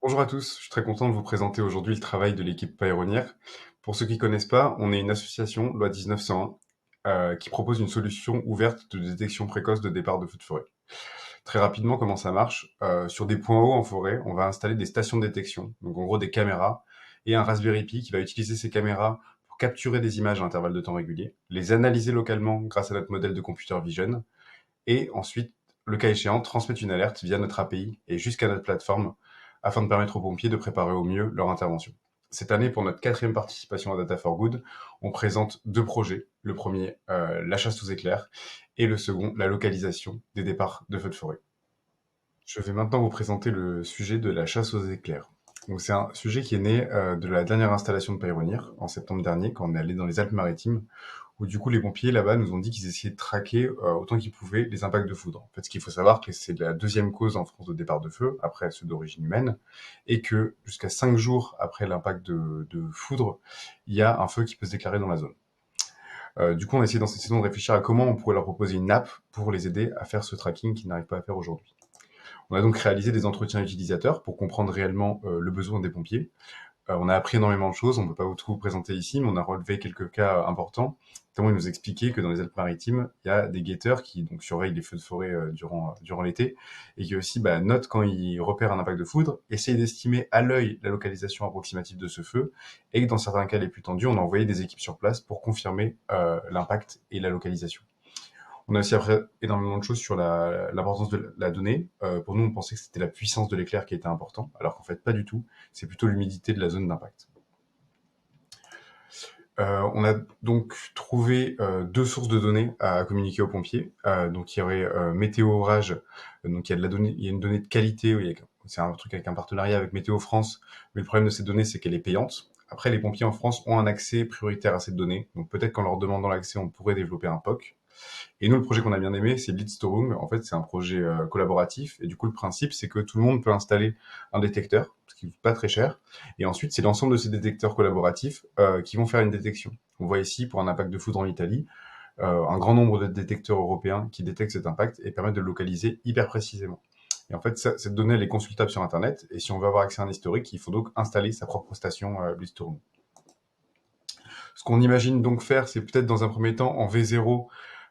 Bonjour à tous, je suis très content de vous présenter aujourd'hui le travail de l'équipe Paéronnière. Pour ceux qui ne connaissent pas, on est une association, loi 1901, qui propose une solution ouverte de détection précoce de départ de feux de forêt. Très rapidement, comment ça marche? Sur des points hauts en forêt, on va installer des stations de détection, donc en gros des caméras, et un Raspberry Pi qui va utiliser ces caméras pour capturer des images à intervalles de temps réguliers, les analyser localement grâce à notre modèle de computer vision, et ensuite, le cas échéant, transmettre une alerte via notre API et jusqu'à notre plateforme afin de permettre aux pompiers de préparer au mieux leur intervention. Cette année, pour notre quatrième participation à Data for Good, on présente deux projets. Le premier, la chasse aux éclairs, et le second, la localisation des départs de feux de forêt. Je vais maintenant vous présenter le sujet de la chasse aux éclairs. Donc c'est un sujet qui est né de la dernière installation de Paéronnier en septembre dernier, quand on est allé dans les Alpes-Maritimes, où du coup les pompiers là-bas nous ont dit qu'ils essayaient de traquer autant qu'ils pouvaient les impacts de foudre. En fait, ce qu'il faut savoir, c'est que c'est la deuxième cause en France de départ de feu, après ceux d'origine humaine, et que jusqu'à 5 jours après l'impact de foudre, il y a un feu qui peut se déclarer dans la zone. Du coup, on a essayé dans cette saison de réfléchir à comment on pourrait leur proposer une app pour les aider à faire ce tracking qu'ils n'arrivent pas à faire aujourd'hui. On a donc réalisé des entretiens utilisateurs pour comprendre réellement le besoin des pompiers. On a appris énormément de choses, on ne peut pas tout vous présenter ici, mais on a relevé quelques cas importants. Notamment, il nous expliquait que dans les Alpes-Maritimes, il y a des guetteurs qui donc surveillent les feux de forêt durant l'été et qui aussi notent quand ils repèrent un impact de foudre, essayent d'estimer à l'œil la localisation approximative de ce feu et que dans certains cas les plus tendus, on a envoyé des équipes sur place pour confirmer l'impact et la localisation. On a aussi appris énormément de choses sur l'importance de la donnée. Pour nous, on pensait que c'était la puissance de l'éclair qui était important, alors qu'en fait, pas du tout. C'est plutôt l'humidité de la zone d'impact. On a donc trouvé deux sources de données à communiquer aux pompiers. Donc, il y aurait météo orage. Donc, il y a il y a une donnée de qualité. C'est un truc avec un partenariat avec Météo France. Mais le problème de cette donnée, c'est qu'elle est payante. Après, les pompiers en France ont un accès prioritaire à cette donnée. Donc, peut-être qu'en leur demandant l'accès, on pourrait développer un POC. Et nous, le projet qu'on a bien aimé, c'est Blitzstorm. En fait, c'est un projet collaboratif. Et du coup, le principe, c'est que tout le monde peut installer un détecteur, ce qui coûte pas très cher. Et ensuite, c'est l'ensemble de ces détecteurs collaboratifs qui vont faire une détection. On voit ici, pour un impact de foudre en Italie, un grand nombre de détecteurs européens qui détectent cet impact et permettent de le localiser hyper précisément. Et en fait, cette donnée, elle est consultable sur Internet. Et si on veut avoir accès à un historique, il faut donc installer sa propre station Blitzstorm. Ce qu'on imagine donc faire, c'est peut-être dans un premier temps, en V0,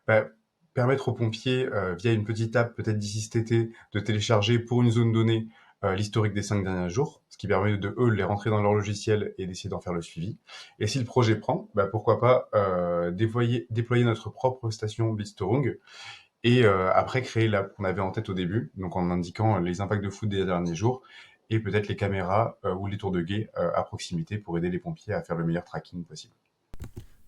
bah, permettre aux pompiers, via une petite app, peut-être d'ici cet été, de télécharger pour une zone donnée l'historique des 5 derniers jours, ce qui permet de eux les rentrer dans leur logiciel et d'essayer d'en faire le suivi. Et si le projet prend, pourquoi pas déployer notre propre station Blitzstörung et après créer l'app qu'on avait en tête au début, donc en indiquant les impacts de foot des derniers jours et peut-être les caméras ou les tours de guet à proximité pour aider les pompiers à faire le meilleur tracking possible.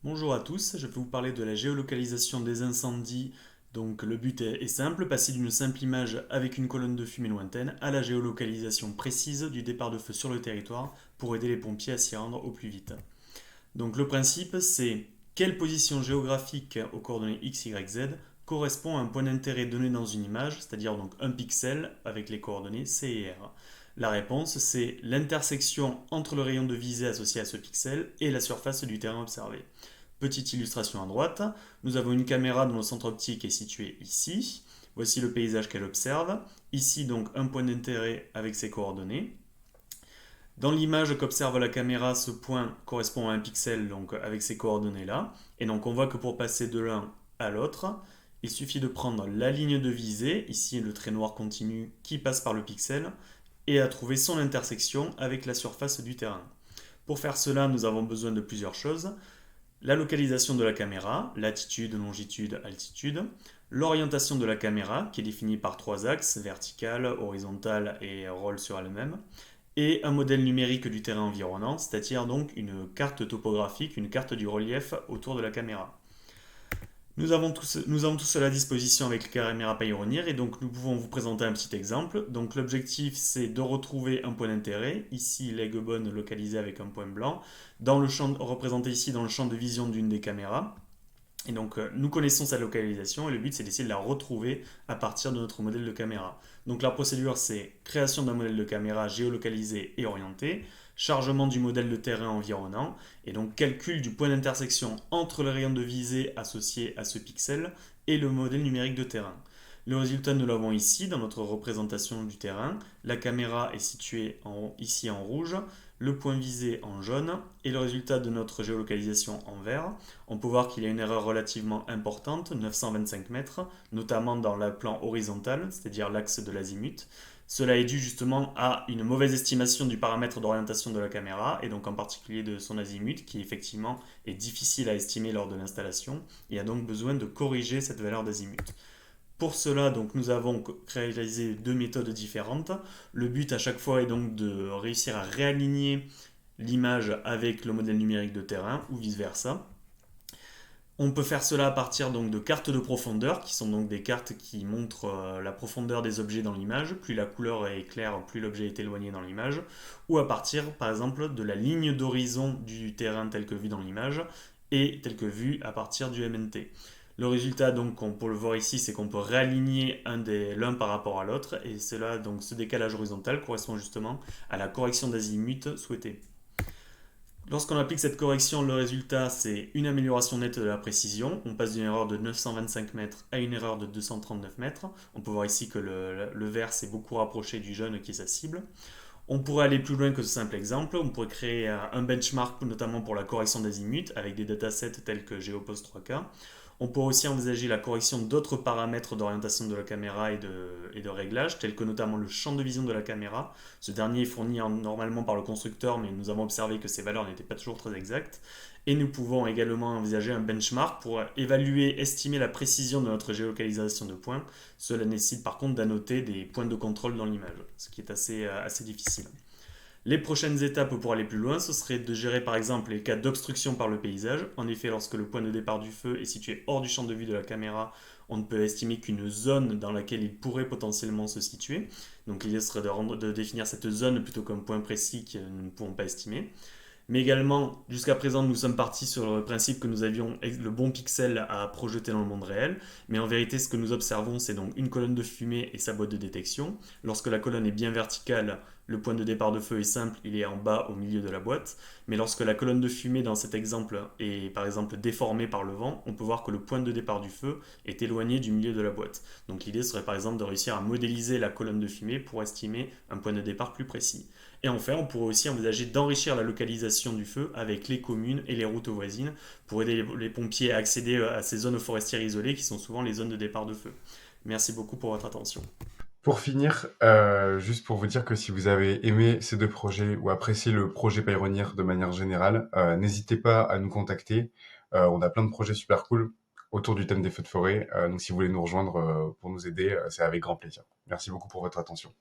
Bonjour à tous, je vais vous parler de la géolocalisation des incendies. Donc le but est simple, passer d'une simple image avec une colonne de fumée lointaine à la géolocalisation précise du départ de feu sur le territoire pour aider les pompiers à s'y rendre au plus vite. Donc le principe c'est quelle position géographique aux coordonnées x, y, z correspond à un point d'intérêt donné dans une image, c'est-à-dire donc un pixel avec les coordonnées C et R. La réponse c'est l'intersection entre le rayon de visée associé à ce pixel et la surface du terrain observé. Petite illustration à droite, nous avons une caméra dont le centre optique est situé ici. Voici le paysage qu'elle observe. Ici donc un point d'intérêt avec ses coordonnées. Dans l'image qu'observe la caméra, ce point correspond à un pixel donc avec ces coordonnées-là. Et donc on voit que pour passer de l'un à l'autre, il suffit de prendre la ligne de visée, ici le trait noir continu qui passe par le pixel, et à trouver son intersection avec la surface du terrain. Pour faire cela, nous avons besoin de plusieurs choses. La localisation de la caméra, latitude, longitude, altitude, l'orientation de la caméra qui est définie par trois axes, vertical, horizontal et roll sur elle-même, et un modèle numérique du terrain environnant, c'est-à-dire donc une carte topographique, une carte du relief autour de la caméra. Nous avons tout cela à disposition avec la caméra Payoneer et donc nous pouvons vous présenter un petit exemple. Donc l'objectif c'est de retrouver un point d'intérêt, ici l'aigle bonne localisé avec un point blanc, dans le champ, représenté ici dans le champ de vision d'une des caméras. Et donc nous connaissons sa localisation et le but c'est d'essayer de la retrouver à partir de notre modèle de caméra. Donc la procédure c'est création d'un modèle de caméra géolocalisé et orienté, chargement du modèle de terrain environnant et donc calcul du point d'intersection entre le rayon de visée associé à ce pixel et le modèle numérique de terrain. Le résultat, nous l'avons ici dans notre représentation du terrain. La caméra est située ici en rouge, le point visé en jaune et le résultat de notre géolocalisation en vert. On peut voir qu'il y a une erreur relativement importante, 925 mètres, notamment dans le plan horizontal, c'est-à-dire l'axe de l'azimut. Cela est dû justement à une mauvaise estimation du paramètre d'orientation de la caméra et donc en particulier de son azimut qui effectivement est difficile à estimer lors de l'installation et a donc besoin de corriger cette valeur d'azimut. Pour cela, donc, nous avons réalisé deux méthodes différentes. Le but à chaque fois est donc de réussir à réaligner l'image avec le modèle numérique de terrain ou vice-versa. On peut faire cela à partir donc de cartes de profondeur, qui sont donc des cartes qui montrent la profondeur des objets dans l'image. Plus la couleur est claire, plus l'objet est éloigné dans l'image. Ou à partir, par exemple, de la ligne d'horizon du terrain tel que vu dans l'image et tel que vu à partir du MNT. Le résultat, donc, on peut le voir ici, c'est qu'on peut réaligner l'un par rapport à l'autre, et cela, donc, ce décalage horizontal correspond justement à la correction d'azimut souhaitée. Lorsqu'on applique cette correction, le résultat, c'est une amélioration nette de la précision. On passe d'une erreur de 925 mètres à une erreur de 239 mètres. On peut voir ici que le vert s'est beaucoup rapproché du jaune qui est sa cible. On pourrait aller plus loin que ce simple exemple. On pourrait créer un benchmark, notamment pour la correction d'azimut, avec des datasets tels que GeoPost 3K. On pourrait aussi envisager la correction d'autres paramètres d'orientation de la caméra et de réglage, tels que notamment le champ de vision de la caméra. Ce dernier est fourni normalement par le constructeur, mais nous avons observé que ces valeurs n'étaient pas toujours très exactes. Et nous pouvons également envisager un benchmark pour évaluer, estimer la précision de notre géolocalisation de points. Cela nécessite par contre d'annoter des points de contrôle dans l'image, ce qui est assez difficile. Les prochaines étapes pour aller plus loin, ce serait de gérer par exemple les cas d'obstruction par le paysage. En effet, lorsque le point de départ du feu est situé hors du champ de vue de la caméra, on ne peut estimer qu'une zone dans laquelle il pourrait potentiellement se situer. Donc l'idée serait de définir cette zone plutôt qu'un point précis que nous ne pouvons pas estimer. Mais également, jusqu'à présent, nous sommes partis sur le principe que nous avions le bon pixel à projeter dans le monde réel. Mais en vérité, ce que nous observons, c'est donc une colonne de fumée et sa boîte de détection. Lorsque la colonne est bien verticale, le point de départ de feu est simple, il est en bas au milieu de la boîte. Mais lorsque la colonne de fumée dans cet exemple est par exemple déformée par le vent, on peut voir que le point de départ du feu est éloigné du milieu de la boîte. Donc l'idée serait par exemple de réussir à modéliser la colonne de fumée pour estimer un point de départ plus précis. Et enfin, on pourrait aussi envisager d'enrichir la localisation du feu avec les communes et les routes voisines pour aider les pompiers à accéder à ces zones forestières isolées qui sont souvent les zones de départ de feu. Merci beaucoup pour votre attention. Pour finir, juste pour vous dire que si vous avez aimé ces 2 projets ou apprécié le projet Payronier de manière générale, n'hésitez pas à nous contacter. On a plein de projets super cool autour du thème des feux de forêt. Donc si vous voulez nous rejoindre, pour nous aider, c'est avec grand plaisir. Merci beaucoup pour votre attention.